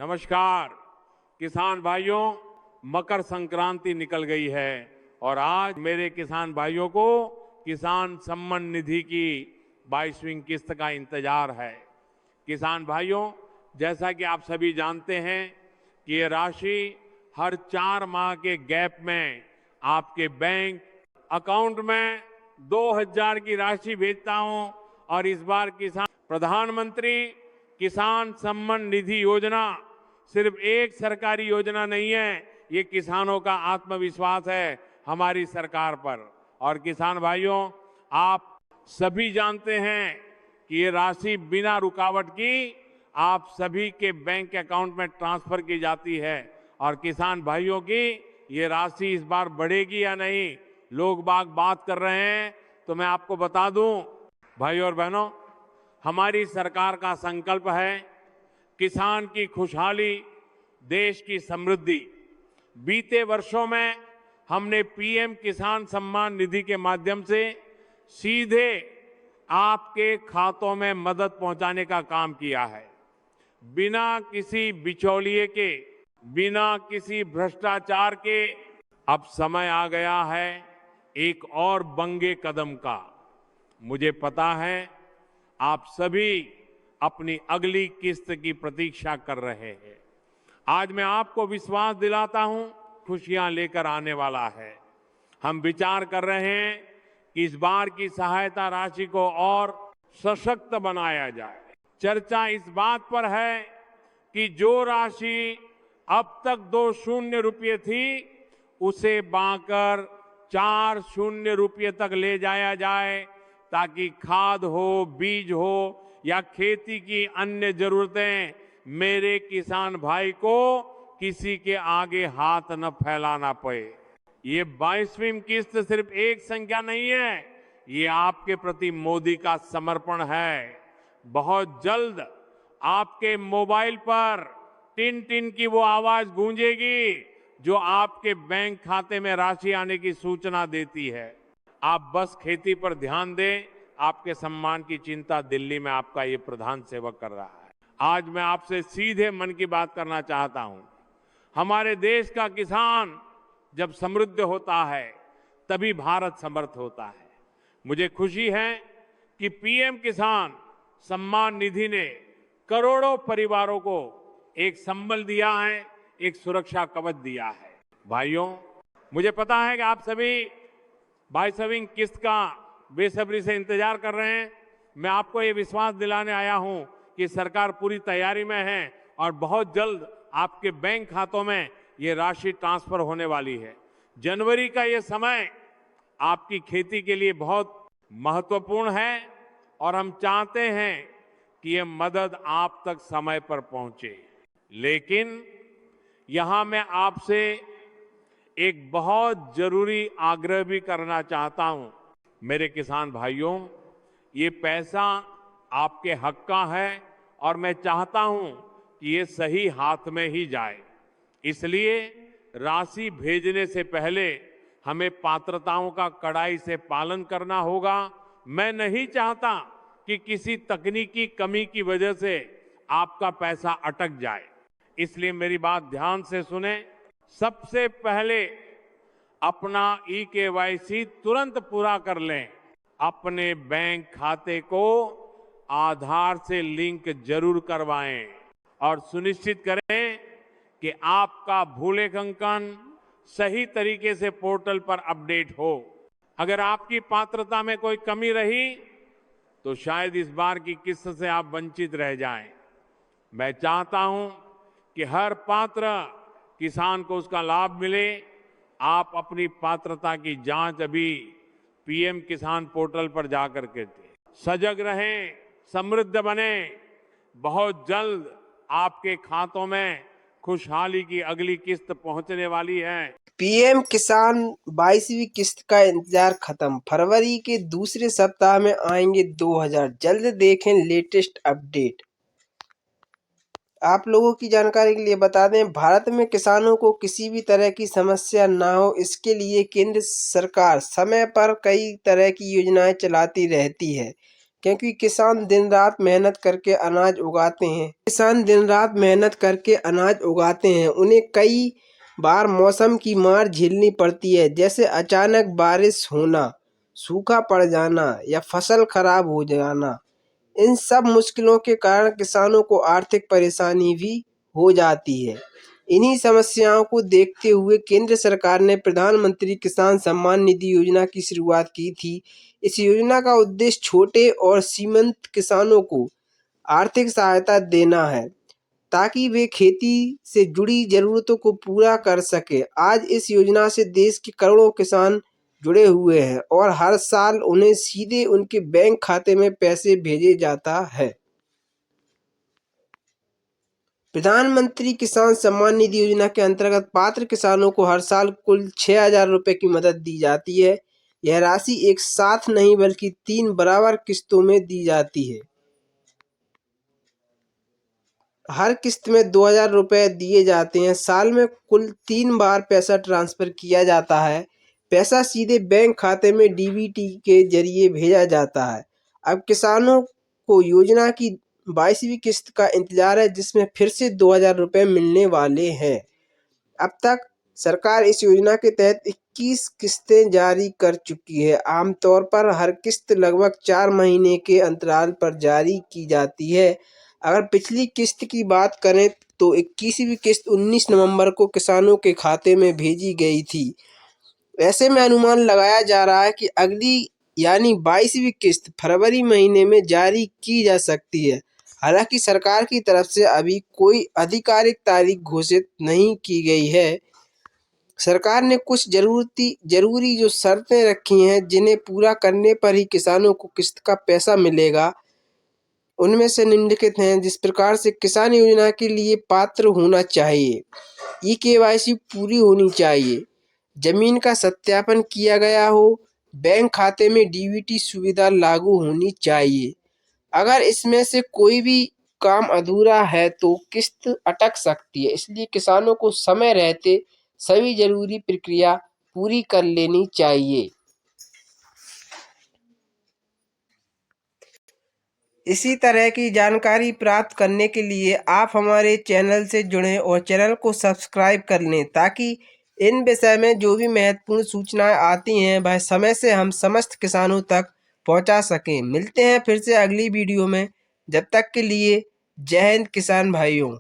नमस्कार किसान भाइयों, मकर संक्रांति निकल गई है और आज मेरे किसान भाइयों को किसान सम्मान निधि की 22वीं किस्त का इंतजार है। किसान भाइयों, जैसा कि आप सभी जानते हैं कि ये राशि हर 4 माह के गैप में आपके बैंक अकाउंट में 2000 की राशि भेजता हूं और इस बार प्रधानमंत्री किसान सम्मान निधि योजना सिर्फ एक सरकारी योजना नहीं है, ये किसानों का आत्मविश्वास है हमारी सरकार पर। और किसान भाइयों, आप सभी जानते हैं कि ये राशि बिना रुकावट की आप सभी के बैंक अकाउंट में ट्रांसफर की जाती है। और किसान भाइयों की ये राशि इस बार बढ़ेगी या नहीं, लोग बात कर रहे हैं, तो मैं आपको बता दूं भाइयों और बहनों, हमारी सरकार का संकल्प है किसान की खुशहाली, देश की समृद्धि। बीते वर्षों में हमने पीएम किसान सम्मान निधि के माध्यम से सीधे आपके खातों में मदद पहुंचाने का काम किया है, बिना किसी बिचौलिए के, बिना किसी भ्रष्टाचार के। अब समय आ गया है एक और बंगे कदम का। मुझे पता है आप सभी अपनी अगली किस्त की प्रतीक्षा कर रहे हैं। आज मैं आपको विश्वास दिलाता हूं, खुशियां लेकर आने वाला है। हम विचार कर रहे हैं कि इस बार की सहायता राशि को और सशक्त बनाया जाए। चर्चा इस बात पर है कि जो राशि अब तक 2 शून्य रुपये थी, उसे बढ़ाकर 4 शून्य रुपये तक ले जाया जाए, ताकि खाद हो, बीज हो या खेती की अन्य जरूरतें मेरे किसान भाई को किसी के आगे हाथ न फैलाना पड़े। ये 22वीं किस्त सिर्फ एक संख्या नहीं है, ये आपके प्रति मोदी का समर्पण है। बहुत जल्द आपके मोबाइल पर टिन टिन की वो आवाज गूंजेगी जो आपके बैंक खाते में राशि आने की सूचना देती है। आप बस खेती पर ध्यान दें, आपके सम्मान की चिंता दिल्ली में आपका ये प्रधान सेवक कर रहा है। आज मैं आपसे सीधे मन की बात करना चाहता हूं। हमारे देश का किसान जब समृद्ध होता है, तभी भारत समर्थ होता है। मुझे खुशी है कि पीएम किसान सम्मान निधि ने करोड़ों परिवारों को एक संबल दिया है, एक सुरक्षा कवच दिया है। भाइयों, मुझे पता है कि आप सभी 22वीं किस्त का बेसब्री से इंतजार कर रहे हैं। मैं आपको ये विश्वास दिलाने आया हूं कि सरकार पूरी तैयारी में है और बहुत जल्द आपके बैंक खातों में ये राशि ट्रांसफर होने वाली है। जनवरी का ये समय आपकी खेती के लिए बहुत महत्वपूर्ण है और हम चाहते हैं कि ये मदद आप तक समय पर पहुंचे। लेकिन यहां मैं आपसे एक बहुत जरूरी आग्रह भी करना चाहता हूं। मेरे किसान भाइयों, ये पैसा आपके हक का है और मैं चाहता हूं कि ये सही हाथ में ही जाए। इसलिए राशि भेजने से पहले हमें पात्रताओं का कड़ाई से पालन करना होगा। मैं नहीं चाहता कि किसी तकनीकी कमी की वजह से आपका पैसा अटक जाए। इसलिए मेरी बात ध्यान से सुने। सबसे पहले अपना ई-केवाईसी तुरंत पूरा कर लें। अपने बैंक खाते को आधार से लिंक जरूर करवाएं और सुनिश्चित करें कि आपका भूलेखन सही तरीके से पोर्टल पर अपडेट हो। अगर आपकी पात्रता में कोई कमी रही तो शायद इस बार की किस्त से आप वंचित रह जाएं। मैं चाहता हूं कि हर पात्र किसान को उसका लाभ मिले। आप अपनी पात्रता की जांच अभी पीएम किसान पोर्टल पर जाकर के सजग रहें, समृद्ध बने। बहुत जल्द आपके खातों में खुशहाली की अगली किस्त पहुंचने वाली है। पीएम किसान 22वीं किस्त का इंतजार खत्म। फरवरी के दूसरे सप्ताह में आएंगे 2000। जल्द देखें लेटेस्ट अपडेट। आप लोगों की जानकारी के लिए बता दें, भारत में किसानों को किसी भी तरह की समस्या ना हो, इसके लिए केंद्र सरकार समय पर कई तरह की योजनाएं चलाती रहती है। क्योंकि किसान दिन रात मेहनत करके अनाज उगाते हैं। किसान दिन रात मेहनत करके अनाज उगाते हैं। उन्हें कई बार मौसम की मार झेलनी पड़ती है, जैसे अचानक बारिश होना, सूखा पड़ जाना या फसल खराब हो जाना। इन सब मुश्किलों के कारण किसानों को आर्थिक परेशानी भी हो जाती है। इन्हीं समस्याओं को देखते हुए केंद्र सरकार ने प्रधानमंत्री किसान सम्मान निधि योजना की शुरुआत की थी। इस योजना का उद्देश्य छोटे और सीमांत किसानों को आर्थिक सहायता देना है, ताकि वे खेती से जुड़ी जरूरतों को पूरा कर सके। आज इस योजना से देश के करोड़ों किसान जुड़े हुए हैं और हर साल उन्हें सीधे उनके बैंक खाते में पैसे भेजे जाता है। प्रधानमंत्री किसान सम्मान निधि योजना के अंतर्गत पात्र किसानों को हर साल कुल 6,000 रुपए की मदद दी जाती है। यह राशि एक साथ नहीं बल्कि 3 बराबर किस्तों में दी जाती है। हर किस्त में 2,000 रुपए दिए जाते हैं। साल में कुल 3 बार पैसा ट्रांसफर किया जाता है। पैसा सीधे बैंक खाते में डीबीटी के जरिए भेजा जाता है। अब किसानों को योजना की 22वीं किस्त का इंतजार है, जिसमें फिर से 2,000 रुपए मिलने वाले हैं। अब तक सरकार इस योजना के तहत 21 किस्तें जारी कर चुकी है। आमतौर पर हर किस्त लगभग 4 महीने के अंतराल पर जारी की जाती है। अगर पिछली किस्त की बात करें तो 21वीं किस्त 19 नवंबर को किसानों के खाते में भेजी गई थी। ऐसे में अनुमान लगाया जा रहा है कि अगली यानी 22वीं किस्त फरवरी महीने में जारी की जा सकती है। हालांकि सरकार की तरफ से अभी कोई आधिकारिक तारीख घोषित नहीं की गई है। सरकार ने कुछ जरूरी जो शर्तें रखी हैं, जिन्हें पूरा करने पर ही किसानों को किस्त का पैसा मिलेगा। उनमें से निम्नलिखित हैं। जिस प्रकार से किसान योजना के लिए पात्र होना चाहिए, ई-केवाईसी पूरी होनी चाहिए, जमीन का सत्यापन किया गया हो, बैंक खाते में डीबीटी सुविधा लागू होनी चाहिए। अगर इसमें से कोई भी काम अधूरा है तो किस्त अटक सकती है। इसलिए किसानों को समय रहते सभी जरूरी प्रक्रिया पूरी कर लेनी चाहिए। इसी तरह की जानकारी प्राप्त करने के लिए आप हमारे चैनल से जुड़ें और चैनल को सब्सक्राइब कर लें, ताकि इन विषय में जो भी महत्वपूर्ण सूचनाएं आती हैं वह समय से हम समस्त किसानों तक पहुंचा सकें। मिलते हैं फिर से अगली वीडियो में। जब तक के लिए जय हिंद किसान भाइयों।